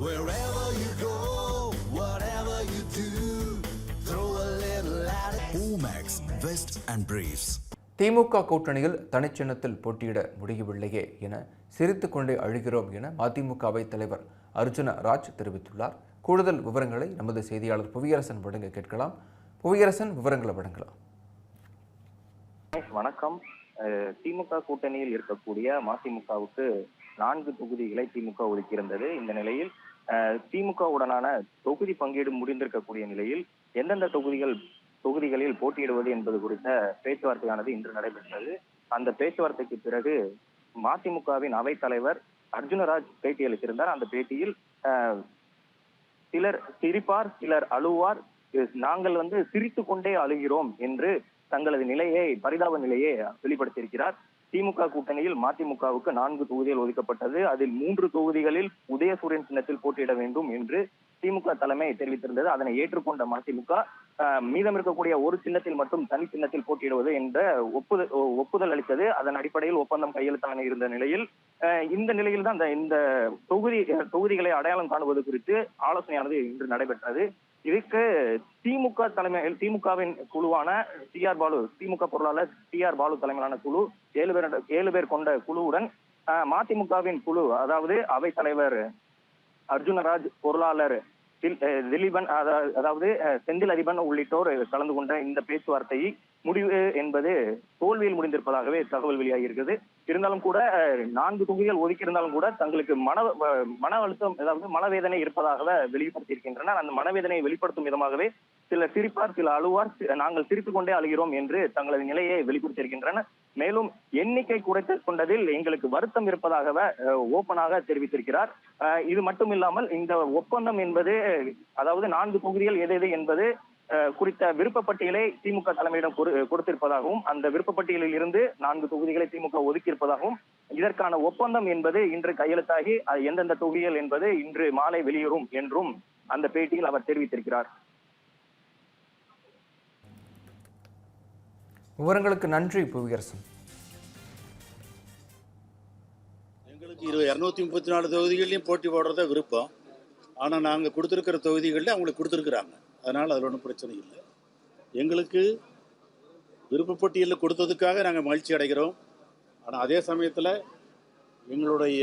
Wherever you go, whatever you do, throw a little at it. Omax, Vest and Briefs. திமுக கூட்டணியில் தனிச்சின்னத்தில் போட்டியிட முடியவில்லையே என சிரித்துக் கொண்டே அழுகிறோம் என மதிமுக அவைத் தலைவர் அர்ஜுன ராஜ் தெரிவித்துள்ளார். கூடுதல் விவரங்களை நமது செய்தியாளர் புவியரசன் வழங்க கேட்கலாம். புவியரசன், விவரங்களை வழங்கலாம். வணக்கம். திமுக கூட்டணியில் இருக்கக்கூடிய மதிமுகவுக்கு 4 தொகுதிகளை திமுக ஒதுக்கியிருந்தது. இந்த நிலையில் திமுகவுடனான தொகுதி பங்கீடு முடிந்திருக்கக்கூடிய நிலையில் எந்தெந்த தொகுதிகளில் போட்டியிடுவது என்பது குறித்த பேச்சுவார்த்தையானது இன்று நடைபெற்றது. அந்த பேச்சுவார்த்தைக்கு பிறகு மதிமுகவின் அவைத் தலைவர் அர்ஜுனராஜ் பேட்டியளித்திருந்தார். அந்த பேட்டியில் சிலர் சிரிப்பார், சிலர் அழுவார், நாங்கள் சிரித்து கொண்டே அழுகிறோம் என்று தங்களது பரிதாப நிலையை வெளிப்படுத்தியிருக்கிறார். திமுக கூட்டணியில் மதிமுகவுக்கு 4 தொகுதிகள் ஒதுக்கப்பட்டது. அதில் 3 தொகுதிகளில் உதயசூரியன் சின்னத்தில் போட்டியிட வேண்டும் என்று திமுக தலைமை தெரிவித்திருந்தது. அதனை ஏற்றுக்கொண்ட மதிமுக மீதம் இருக்கக்கூடிய ஒரு சின்னத்தில் மட்டும் தனி சின்னத்தில் போட்டியிடுவது என்ற ஒப்புதல் அளித்தது. அதன் அடிப்படையில் ஒப்பந்தம் கையெழுத்தான இருந்த நிலையில் இந்த நிலையில் தான் இந்த தொகுதிகளை அடையாளம் காணுவது குறித்து ஆலோசனையானது இன்று நடைபெற்றது. இதுக்கு திமுகவின் குழுவான டிஆர் பாலு, திமுக பொருளாளர் டிஆர் பாலு தலைமையிலான குழு 7 பேர் கொண்ட குழுவுடன் மதிமுகவின் குழு, அதாவது அவைத் தலைவர் அர்ஜுனராஜ், பொருளாளர் திலீபன், அதாவது செந்தில் அதிபன் உள்ளிட்டோர் கலந்து கொண்ட இந்த பேச்சுவார்த்தை முடிவு என்பது தோல்வியில் முடிந்திருப்பதாகவே தகவல் வெளியாகி இருக்குது. இருந்தாலும் கூட 4 தொகுதிகள் ஒதுக்கி இருந்தாலும் கூட தங்களுக்கு மன அழுத்தம், அதாவது மனவேதனை இருப்பதாக வெளிப்படுத்தியிருக்கின்றனர். அந்த மனவேதனையை வெளிப்படுத்தும் விதமாகவே சிலர் சிரிப்பார், சில அழுவார், நாங்கள் சிரித்துக் கொண்டே அழுகிறோம் என்று தங்களது நிலையை வெளிப்படுத்தியிருக்கின்றனர். மேலும் எண்ணிக்கை குறைத்துக் கொண்டதில் எங்களுக்கு வருத்தம் இருப்பதாக ஓப்பனாக தெரிவித்திருக்கிறார். இது மட்டும் இல்லாமல் இந்த ஒப்பந்தம் என்பது, அதாவது 4 தொகுதிகள் எது என்பது குறித்த விருப்பப்பட்டியலை திமுக தலைமையிடம் கொடுத்திருப்பதாகவும், அந்த விருப்பப்பட்டியலில் இருந்து 4 தொகுதிகளை திமுக ஒதுக்கியிருப்பதாகவும், இதற்கான ஒப்பந்தம் என்பது இன்று கையெழுத்தாகி எந்தெந்த தொகுதிகள் என்பது இன்று மாலை வெளியேறும் என்றும் அந்த பேட்டியில் அவர் தெரிவித்திருக்கிறார். விவரங்களுக்கு நன்றி புவியரசன். எங்களுக்கு 234 தொகுதிகளையும் போட்டி போடுறத விருப்பம். ஆனால் நாங்கள் கொடுத்துருக்கிற தொகுதிகளில் அவங்களுக்கு கொடுத்துருக்குறாங்க. அதனால் அதில் ஒன்றும் பிரச்சனை இல்லை. எங்களுக்கு விருப்பப்பட்டியலில் கொடுத்ததுக்காக நாங்கள் மகிழ்ச்சி அடைகிறோம். ஆனால் அதே சமயத்தில் எங்களுடைய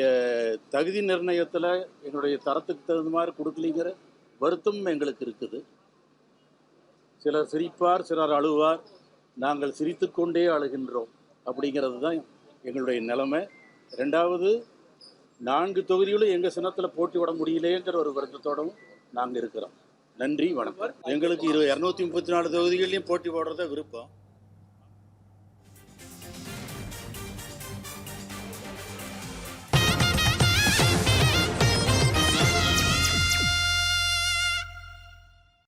தகுதி நிர்ணயத்தில் எங்களுடைய தரத்துக்கு தகுந்த மாதிரி கொடுக்கலிங்கிற வருத்தம் எங்களுக்கு இருக்குது. சிலர் சிரிப்பார், சிலர் அழுவார், நாங்கள் சிரித்து கொண்டே அழுகின்றோம் அப்படிங்கிறது தான் எங்களுடைய நிலைமை. 2வது, 4 தொகுதிகளும் எங்கள் சின்னத்தில் போட்டி விட முடியலேங்கிற ஒரு வருத்தத்தோடவும் நாங்கள் இருக்கிறோம். நன்றி, வணக்கம். எங்களுக்கு 234 தொகுதிகளையும் போட்டி போடுறத விருப்பம்.